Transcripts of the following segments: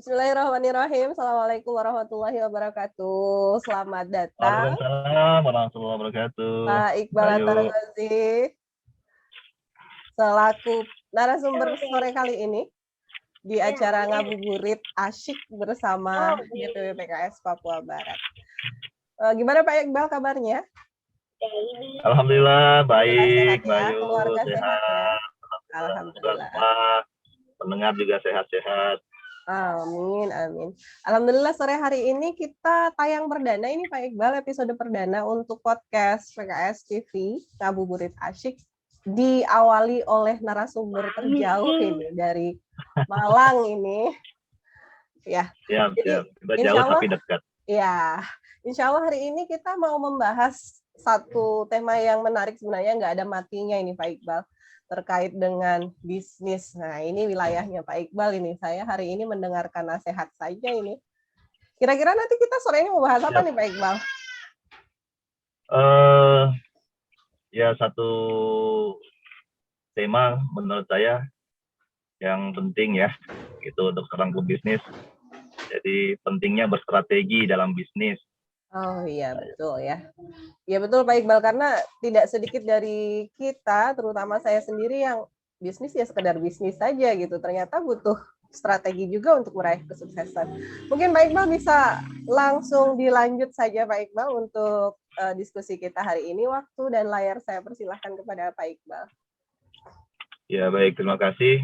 Bismillahirrahmanirrahim. Assalamualaikum warahmatullahi wabarakatuh. Selamat datang Waalaikumsalam warahmatullahi wabarakatuh. Pak Iqbal Bayu. Antargazi selaku narasumber sore kali ini di acara Ngabuburit Asyik bersama DPW PKS Papua Barat. Gimana Pak Iqbal kabarnya? Alhamdulillah baik, Sehat ya, Bayu. keluarga sehat ya. Alhamdulillah. Alhamdulillah. Pendengar juga sehat-sehat. Amin, amin. Alhamdulillah sore hari ini kita tayang perdana ini Pak Iqbal, episode perdana untuk podcast PKS TV Ngabuburit Asyik, diawali oleh narasumber terjauh ini dari Malang ini. Ya. Siap. Kita Insya jauh Allah, tapi dekat. Ya, insya Allah hari ini kita mau membahas satu tema yang menarik, sebenarnya nggak ada matinya ini Pak Iqbal, terkait dengan bisnis. Nah, ini wilayahnya Pak Iqbal ini. Saya hari ini mendengarkan nasihat saja ini. Kira-kira nanti kita sore ini mau bahas apa nih Pak Iqbal? Ya, satu tema menurut saya yang penting ya, itu untuk seorang pebisnis. Jadi pentingnya berstrategi dalam bisnis. Oh iya, betul ya. Ya betul Pak Iqbal, karena tidak sedikit dari kita, terutama saya sendiri yang bisnis ya sekedar bisnis saja gitu. Ternyata butuh strategi juga untuk meraih kesuksesan. Mungkin Pak Iqbal bisa langsung dilanjut saja Pak Iqbal untuk diskusi kita hari ini. Waktu dan layar saya persilahkan kepada Pak Iqbal. Ya baik, terima kasih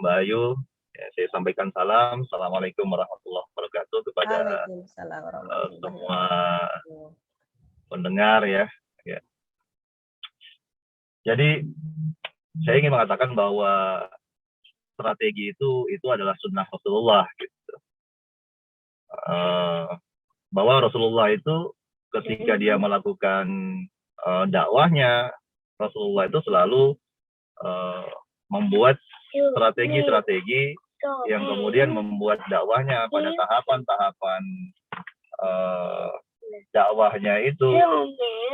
Mbak Ayu. Ya, saya sampaikan salam. Assalamualaikum warahmatullahi wabarakatuh kepada semua pendengar ya. Jadi saya ingin mengatakan bahwa strategi itu adalah sunnah Rasulullah gitu. Bahwa Rasulullah itu ketika dia melakukan dakwahnya, Rasulullah itu selalu membuat strategi-strategi yang kemudian membuat dakwahnya pada tahapan-tahapan dakwahnya itu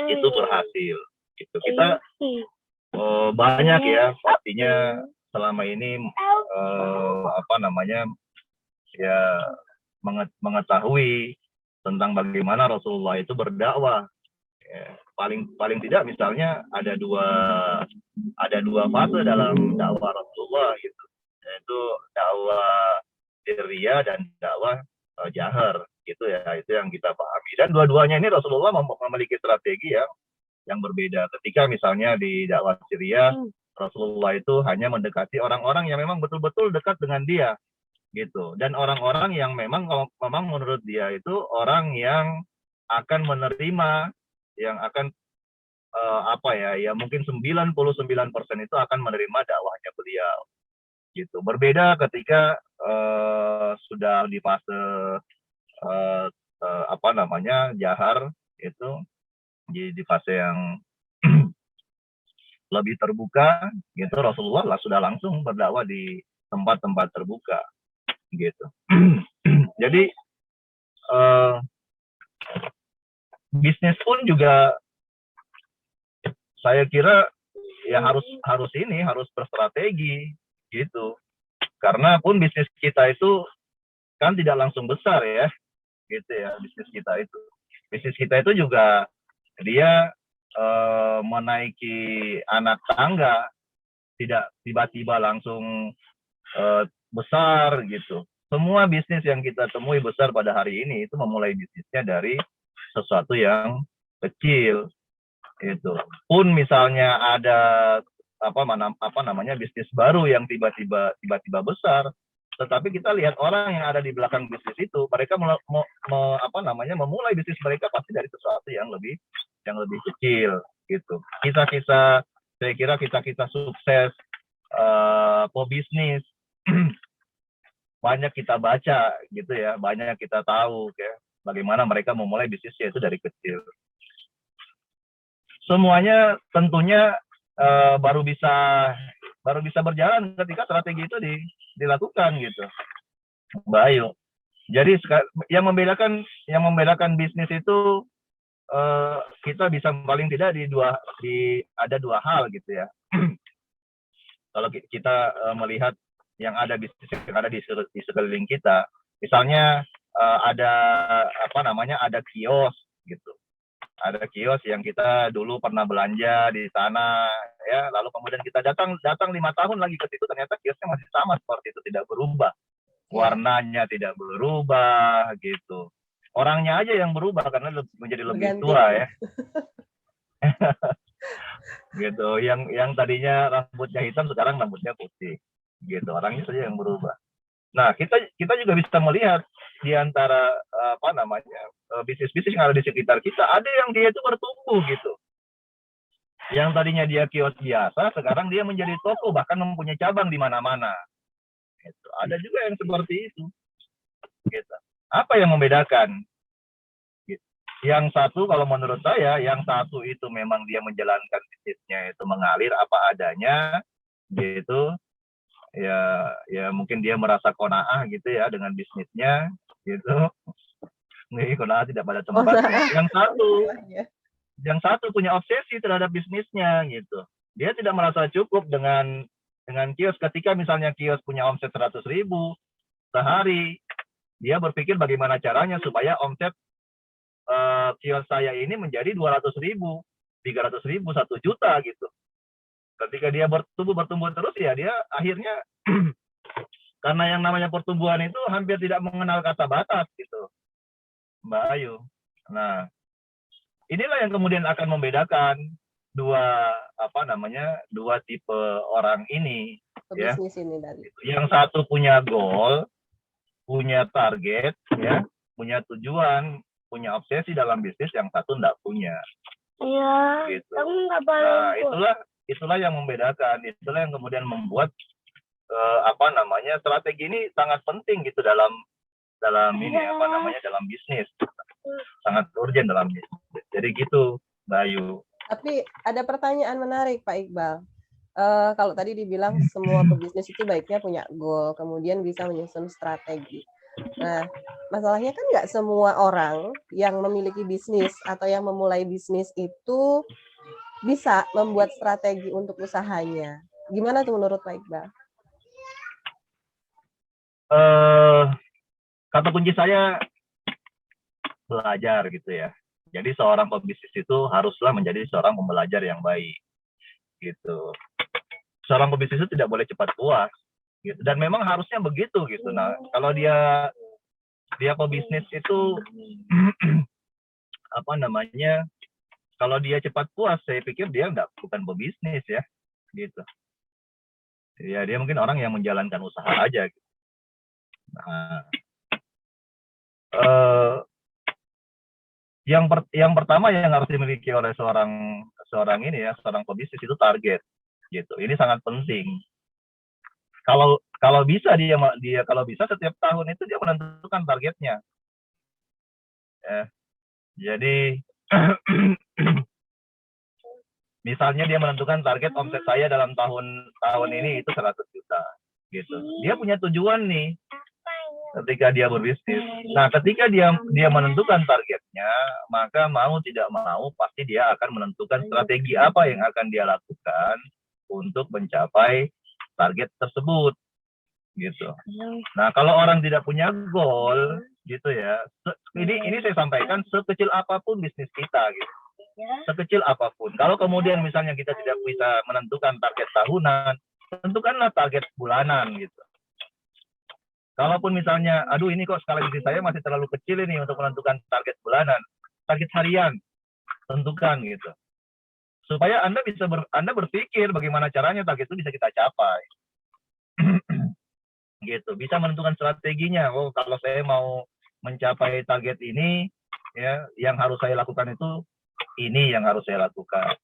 berhasil. Gitu. Kita banyak ya pastinya selama ini mengetahui tentang bagaimana Rasulullah itu berdakwah. Ya, paling tidak misalnya ada dua fase dalam dakwah Rasulullah gitu, yaitu dakwah sirriyah dan dakwah jahar gitu ya, itu yang kita pahami, dan dua-duanya ini Rasulullah memiliki strategi yang berbeda. Ketika misalnya di dakwah sirriyah, Rasulullah itu hanya mendekati orang-orang yang memang betul-betul dekat dengan dia gitu, dan orang-orang yang memang menurut dia itu orang yang akan menerima, yang akan mungkin 99% itu akan menerima dakwahnya beliau gitu. Berbeda ketika sudah di fase jahar, itu di fase yang lebih terbuka gitu, Rasulullah sudah langsung berdakwah di tempat-tempat terbuka gitu. Jadi bisnis pun juga saya kira ya harus berstrategi gitu, karena pun bisnis kita itu kan tidak langsung besar ya gitu ya. Bisnis kita itu juga dia menaiki anak tangga, tidak tiba-tiba langsung besar gitu. Semua bisnis yang kita temui besar pada hari ini itu memulai bisnisnya dari sesuatu yang kecil. Itu pun misalnya ada bisnis baru yang tiba-tiba besar, tetapi kita lihat orang yang ada di belakang bisnis itu, mereka memulai bisnis mereka pasti dari sesuatu yang lebih kecil gitu. Saya kira kisah sukses pebisnis banyak kita baca gitu ya, banyak kita tahu ya bagaimana mereka memulai bisnisnya itu dari kecil. Semuanya tentunya baru bisa berjalan ketika strategi itu dilakukan gitu, Mbak Ayu. Jadi yang membedakan bisnis itu kita bisa paling tidak ada dua hal gitu ya. Kalau kita melihat yang ada bisnis yang ada di sekeliling kita. Misalnya ada apa namanya, ada kios gitu. Ada kios yang kita dulu pernah belanja di sana, ya, lalu kemudian kita datang 5 tahun lagi ke situ, ternyata kiosnya masih sama seperti itu, tidak berubah, warnanya tidak berubah gitu, orangnya aja yang berubah karena menjadi lebih Berganti. tua ya. Gitu, yang tadinya rambutnya hitam sekarang rambutnya putih gitu, orangnya saja yang berubah. Nah, kita juga bisa melihat di antara apa namanya, bisnis-bisnis yang ada di sekitar kita, ada yang dia itu bertumbuh gitu. Yang tadinya dia kios biasa, sekarang dia menjadi toko, bahkan mempunyai cabang di mana-mana. Gitu. Ada juga yang seperti itu. Gitu. Apa yang membedakan? Gitu. Yang satu, kalau menurut saya, yang satu itu memang dia menjalankan bisnisnya itu mengalir apa adanya, gitu. Ya mungkin dia merasa qanaah gitu ya dengan bisnisnya, gitu. Nih, qanaah tidak pada tempatnya. Yang satu punya obsesi terhadap bisnisnya gitu. Dia tidak merasa cukup dengan kios. Ketika misalnya kios punya omset 100.000 sehari, dia berpikir bagaimana caranya supaya omset kios saya ini menjadi 200.000, 300.000, 1 juta gitu. Ketika dia bertumbuh terus, ya dia akhirnya karena yang namanya pertumbuhan itu hampir tidak mengenal kata batas gitu, Mbak Ayu. Nah, inilah yang kemudian akan membedakan dua tipe orang ini, ya. Ini tadi. Yang satu punya goal, punya target, ya, punya tujuan, punya obsesi dalam bisnis, yang satu enggak punya. Iya. Gitu. Nah, itulah yang membedakan, itulah yang kemudian membuat strategi ini sangat penting gitu dalam ini dalam bisnis, sangat urgent dalam bisnis. Jadi gitu, Mbak Ayu. Tapi ada pertanyaan menarik, Pak Iqbal. Kalau tadi dibilang semua pebisnis itu baiknya punya goal, kemudian bisa menyusun strategi. Nah, masalahnya kan nggak semua orang yang memiliki bisnis atau yang memulai bisnis itu bisa membuat strategi untuk usahanya. Gimana tuh menurut Pak Iqbal? Kata kunci saya belajar gitu ya. Jadi seorang pebisnis itu haruslah menjadi seorang pembelajar yang baik gitu. Seorang pebisnis itu tidak boleh cepat puas gitu. Dan memang harusnya begitu gitu. Nah, kalau dia pebisnis itu kalau dia cepat puas, saya pikir dia bukan pebisnis ya gitu. Ya, dia mungkin orang yang menjalankan usaha aja gitu. Nah, yang pertama yang harus dimiliki oleh seorang pebisnis itu target gitu. Ini sangat penting. Kalau bisa setiap tahun itu dia menentukan targetnya. Ya. Jadi misalnya dia menentukan target omset saya dalam tahun ini itu 100 juta gitu. Dia punya tujuan nih ketika dia berbisnis. Nah, ketika dia menentukan targetnya, maka mau tidak mau pasti dia akan menentukan strategi apa yang akan dia lakukan untuk mencapai target tersebut gitu. Nah, kalau orang tidak punya goal gitu ya, ini saya sampaikan, sekecil apapun bisnis kita gitu, sekecil apapun. Kalau kemudian misalnya kita tidak bisa menentukan target tahunan, tentukanlah target bulanan gitu. Kalaupun misalnya, aduh ini kok skala bisnis saya masih terlalu kecil ini untuk menentukan target bulanan, target harian tentukan gitu. Supaya Anda berpikir bagaimana caranya target itu bisa kita capai. Gitu, bisa menentukan strateginya. Oh, kalau saya mau mencapai target ini, ya, yang harus saya lakukan itu ini yang harus saya lakukan.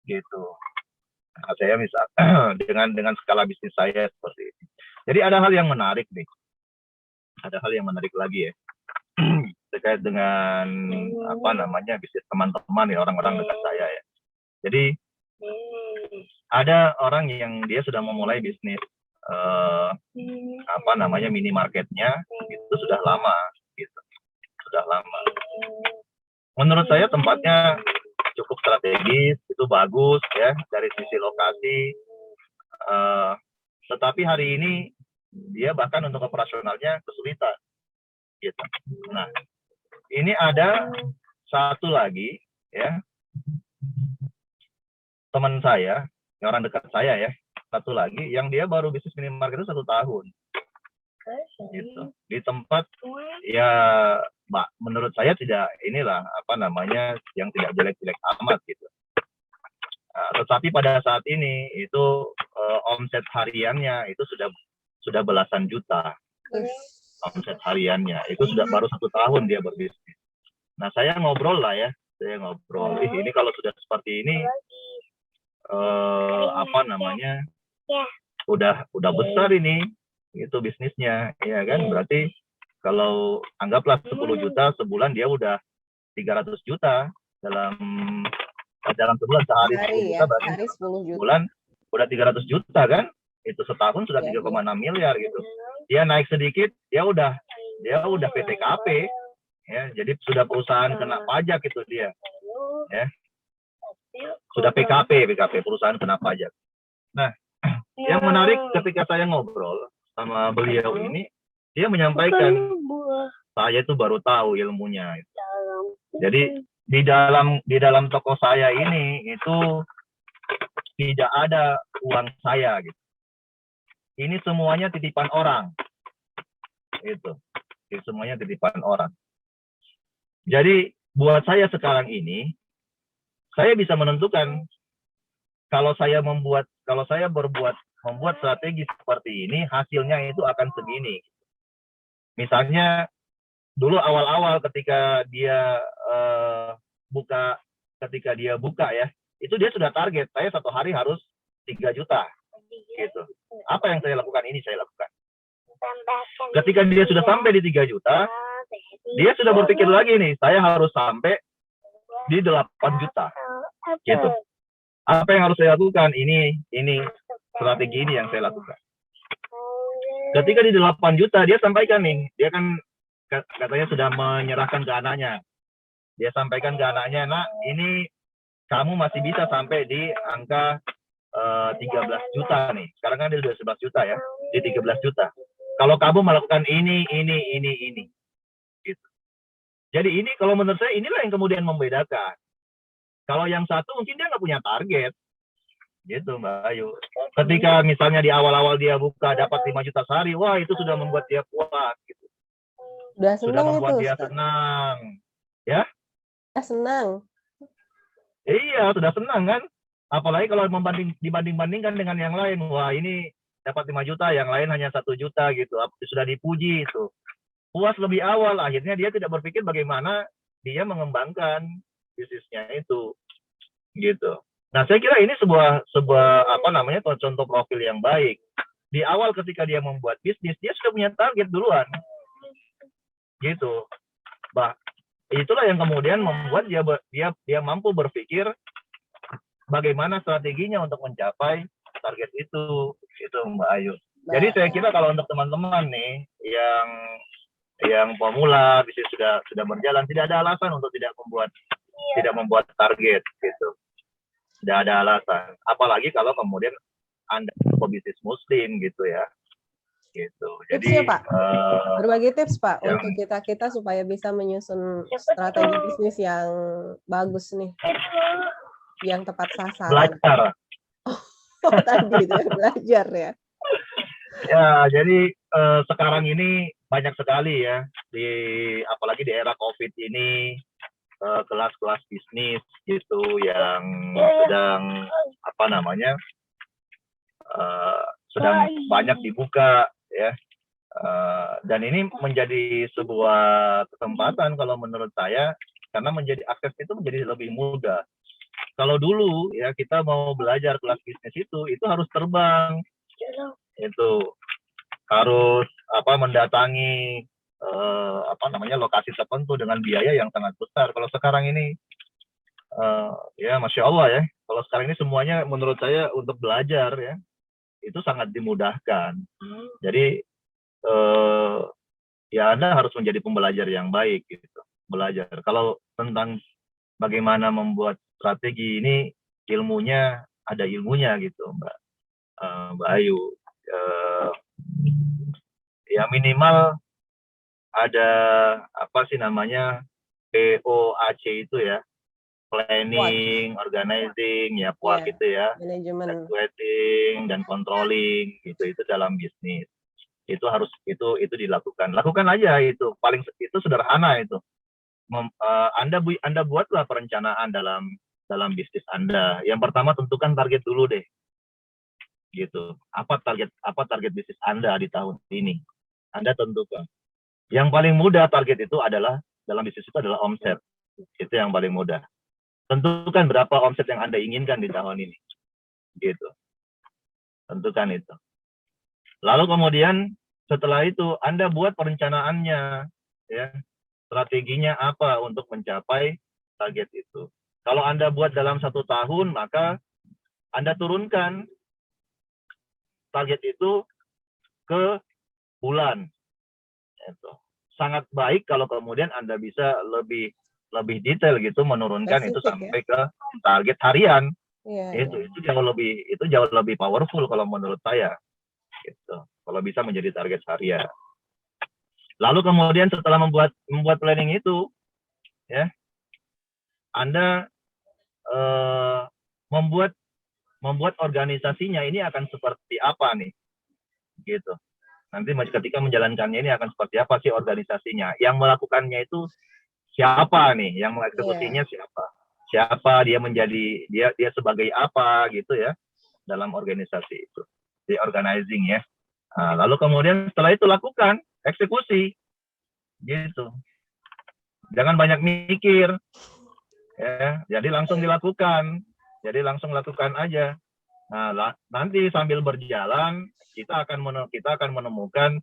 Gitu. Nah, saya misal dengan skala bisnis saya seperti ini. Jadi ada hal yang menarik nih. Ada hal yang menarik lagi ya. Terkait dengan bisnis teman-teman ya, orang-orang dekat saya ya. Jadi ada orang yang dia sudah memulai bisnis minimarketnya itu sudah lama gitu. Sudah lama. Menurut saya tempatnya cukup strategis, itu bagus ya dari sisi lokasi. Tetapi hari ini dia bahkan untuk operasionalnya kesulitan gitu. Nah, ini ada satu lagi ya, teman saya, orang dekat saya ya, satu lagi yang dia baru bisnis minimarket itu 1 tahun gitu, di tempat ya Mbak, menurut saya tidak inilah apa namanya yang tidak jelek-jelek amat gitu. Tetapi pada saat ini itu omset hariannya itu sudah belasan juta. Omset hariannya itu sudah baru 1 tahun dia berbisnis. Nah, saya ngobrol lah ya, saya ngobrol. Ini kalau sudah seperti ini apa namanya? Udah besar ini itu bisnisnya, ya kan? Berarti kalau anggaplah 10 juta sebulan, dia udah 300 juta dalam sebulan, sehari 10 juta, berarti hari 10 juta. bulan udah 300 juta kan? Itu setahun sudah 3,6 miliar gitu. Dia naik sedikit, dia udah PTKP ya, jadi sudah perusahaan kena pajak itu dia. Ya. Sudah PKP perusahaan kena pajak. Nah, yang menarik ketika saya ngobrol sama beliau ini, dia menyampaikan, saya itu baru tahu ilmunya. Jadi di dalam toko saya ini itu tidak ada uang saya gitu. Ini semuanya titipan orang. Itu. Ini semuanya titipan orang. Jadi buat saya sekarang ini, saya bisa menentukan kalau saya membuat strategi seperti ini, hasilnya itu akan segini. Misalnya dulu awal-awal ketika dia buka ya, itu dia sudah target, saya 1 hari harus 3 juta gitu. Apa yang saya lakukan? Ini saya lakukan. Ketika dia sudah sampai di 3 juta, dia sudah berpikir lagi nih, saya harus sampai di 8 juta gitu. Apa yang harus saya lakukan? Ini strategi ini yang saya lakukan. Ketika di 8 juta, dia sampaikan nih, dia kan katanya sudah menyerahkan ke anaknya. Dia sampaikan ke anaknya, nak, ini kamu masih bisa sampai di angka 13 juta nih. Sekarang kan dia sudah 11 juta ya, di 13 juta. Kalau kamu melakukan ini. Gitu. Jadi ini kalau menurut saya inilah yang kemudian membedakan. Kalau yang satu mungkin dia nggak punya target. Gitu Mbak Ayu. Ketika misalnya di awal-awal dia buka dapat 5 juta sehari, wah itu sudah membuat dia puas. Gitu. Sudah membuat dia senang. Ya? Senang. Iya, sudah senang kan? Apalagi kalau dibanding-bandingkan dengan yang lain. Wah, ini dapat 5 juta, yang lain hanya 1 juta gitu. Sudah dipuji itu. Puas lebih awal, akhirnya dia tidak berpikir bagaimana dia mengembangkan bisnisnya itu. Gitu. Nah, saya kira ini sebuah apa namanya contoh profil yang baik. Di awal ketika dia membuat bisnis, dia sudah punya target duluan. Gitu. Itulah yang kemudian membuat dia mampu berpikir bagaimana strateginya untuk mencapai target itu Mbak Ayu. Jadi saya kira kalau untuk teman-teman nih yang pemula bisnis sudah berjalan, tidak ada alasan untuk tidak membuat target gitu. Tidak ada alasan. Apalagi kalau kemudian Anda pebisnis muslim gitu ya. Gitu. Jadi tipsnya Pak, berbagi tips Pak untuk kita supaya bisa menyusun strategi bisnis yang bagus nih, yang tepat sasaran. Belajar. Tadi itu belajar ya. Ya, jadi sekarang ini banyak sekali ya, apalagi di era COVID ini kelas-kelas bisnis gitu yang sedang banyak dibuka ya. Dan ini menjadi sebuah kesempatan kalau menurut saya, karena akses itu menjadi lebih mudah. Kalau dulu ya kita mau belajar kelas bisnis itu harus terbang, itu harus mendatangi lokasi tertentu dengan biaya yang sangat besar. Kalau sekarang ini ya Masya Allah ya, kalau sekarang ini semuanya menurut saya untuk belajar ya itu sangat dimudahkan. Jadi ya Anda harus menjadi pembelajar yang baik gitu. Belajar. Kalau tentang bagaimana membuat strategi ini, ada ilmunya gitu Mbak Ayu. ya minimal ada apa sih namanya POAC itu ya, planning, organizing, ya POAC Ya, itu ya, manajemen. evaluating dan controlling gitu itu dalam bisnis. Itu harus itu dilakukan. Lakukan aja itu, paling itu sederhana itu. Anda buatlah perencanaan dalam bisnis Anda. Yang pertama tentukan target dulu deh. Gitu. Apa target bisnis Anda di tahun ini? Anda tentukan. Yang paling mudah target itu adalah dalam bisnis itu adalah omset. Itu yang paling mudah. Tentukan berapa omset yang Anda inginkan di tahun ini. Gitu. Tentukan itu. Lalu kemudian setelah itu Anda buat perencanaannya, ya. Strateginya apa untuk mencapai target itu. Kalau Anda buat dalam 1 tahun, maka Anda turunkan target itu ke bulan. Itu. Sangat baik kalau kemudian Anda bisa lebih detail gitu menurunkan itu Spesifik ya. sampai ke target harian. Iya, Itu jauh lebih powerful kalau menurut saya. Gitu. Kalau bisa menjadi target harian. Lalu kemudian setelah membuat planning itu, ya, Anda membuat organisasinya ini akan seperti apa nih, gitu. Nanti ketika menjalankannya ini akan seperti apa sih organisasinya? Yang melakukannya itu siapa nih? Yang mengeksekusinya siapa? Siapa dia sebagai apa gitu ya dalam organisasi itu, di organizing ya. Nah, lalu kemudian setelah itu lakukan eksekusi, gitu. Jangan banyak mikir, ya. Jadi langsung dilakukan. Jadi langsung lakukan aja. Nah, nanti sambil berjalan kita akan menemukan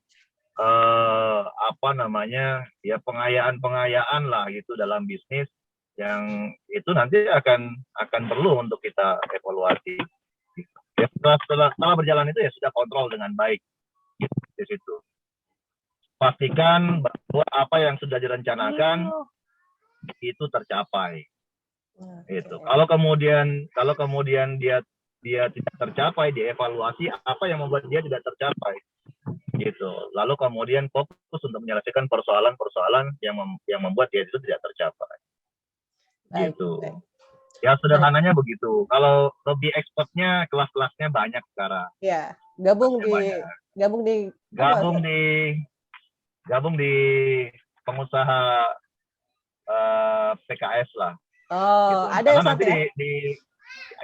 apa namanya ya pengayaan lah gitu dalam bisnis yang itu nanti akan perlu untuk kita evaluasi. Ya, setelah berjalan itu ya sudah kontrol dengan baik gitu, di situ. Pastikan bahwa apa yang sudah direncanakan itu tercapai. Itu. Kalau kemudian dia tidak tercapai, dievaluasi apa yang membuat dia tidak tercapai. Gitu. Lalu kemudian fokus untuk menyelesaikan persoalan-persoalan yang membuat dia itu tidak tercapai. baik, Gitu. baik. Ya sederhananya begitu. Kalau lebih expertnya kelas-kelasnya banyak sekarang. Ya, gabung di apa? Gabung di pengusaha PKS lah. Oh, Gitu. ada ya Karena Sat nanti ya?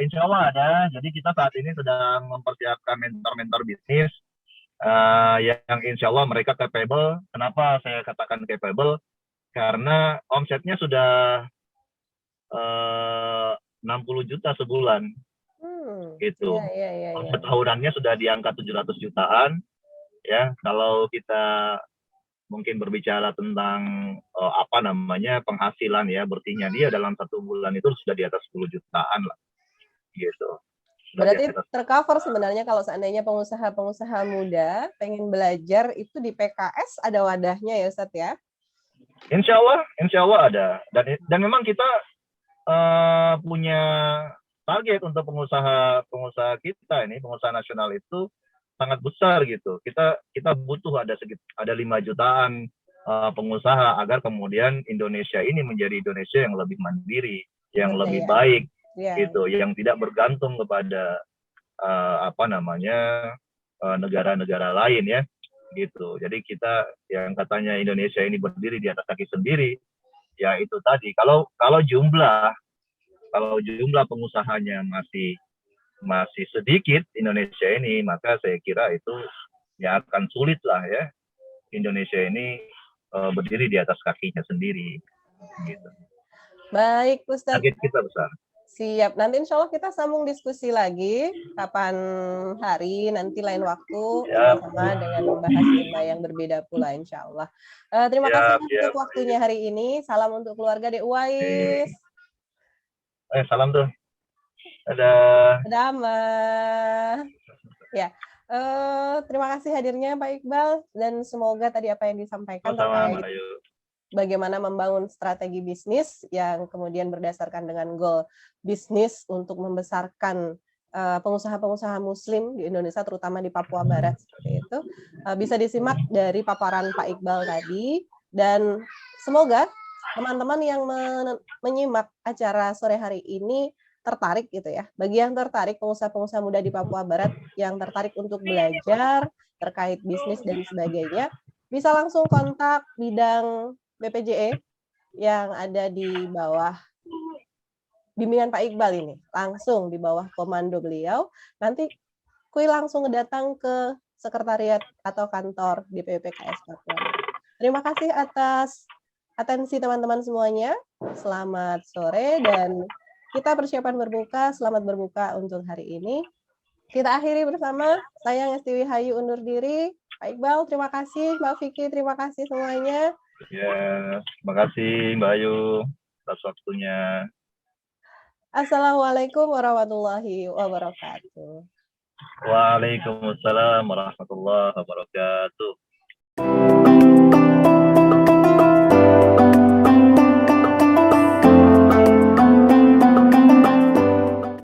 insya Allah ada. Jadi kita saat ini sedang mempersiapkan mentor-mentor bisnis yang insya Allah mereka capable. Kenapa saya katakan capable? Karena omsetnya sudah 60 juta sebulan. Gitu. Iya. Omset tahunannya sudah di angka 700 jutaan. Ya, kalau kita mungkin berbicara tentang apa namanya penghasilan ya, bersihnya dia dalam 1 bulan itu sudah di atas 10 jutaan lah. Gitu. Berarti tercover sebenarnya kalau seandainya pengusaha-pengusaha muda pengen belajar itu di PKS ada wadahnya ya Ustadz ya? Insya Allah ada. Dan memang kita punya target untuk pengusaha kita ini, pengusaha nasional itu sangat besar gitu. Kita butuh ada 5 jutaan pengusaha agar kemudian Indonesia ini menjadi Indonesia yang lebih mandiri, yang lebih baik gitu, yang tidak bergantung kepada apa namanya negara-negara lain ya gitu. Jadi kita yang katanya Indonesia ini berdiri di atas kaki sendiri, ya itu tadi. Kalau jumlah pengusahanya masih sedikit Indonesia ini, maka saya kira itu ya akan sulit lah ya Indonesia ini berdiri di atas kakinya sendiri. Gitu. Baik, Ustadz. Target kita besar. Siap. Nanti insya Allah kita sambung diskusi lagi kapan hari, nanti lain waktu sama dengan membahas tema yang berbeda pula insya Allah. Terima kasih untuk waktunya hari ini. Salam untuk keluarga Dek Uwais. Salam tuh. Dadah. Ya. Terima kasih hadirnya Pak Iqbal dan semoga tadi apa yang disampaikan terkait bagaimana membangun strategi bisnis yang kemudian berdasarkan dengan goal bisnis untuk membesarkan pengusaha-pengusaha Muslim di Indonesia, terutama di Papua Barat seperti itu, bisa disimak dari paparan Pak Iqbal tadi. Dan semoga teman-teman yang menyimak acara sore hari ini tertarik gitu ya. Bagi yang tertarik, pengusaha-pengusaha muda di Papua Barat yang tertarik untuk belajar terkait bisnis dan sebagainya, bisa langsung kontak bidang BPJE yang ada di bawah bimbingan Pak Iqbal ini, langsung di bawah komando beliau. Nanti Kui langsung datang ke sekretariat atau kantor DPP PKS Papua. Terima kasih atas atensi teman-teman semuanya. Selamat sore dan kita persiapan berbuka. Selamat berbuka untuk hari ini. Kita akhiri bersama. Saya Ngesti Wihayu undur diri. Pak Iqbal, terima kasih. Mbak Vicky, terima kasih semuanya. Ya, terima kasih Mbak Ayu atas waktunya. Assalamualaikum warahmatullahi wabarakatuh. Waalaikumsalam warahmatullahi wabarakatuh.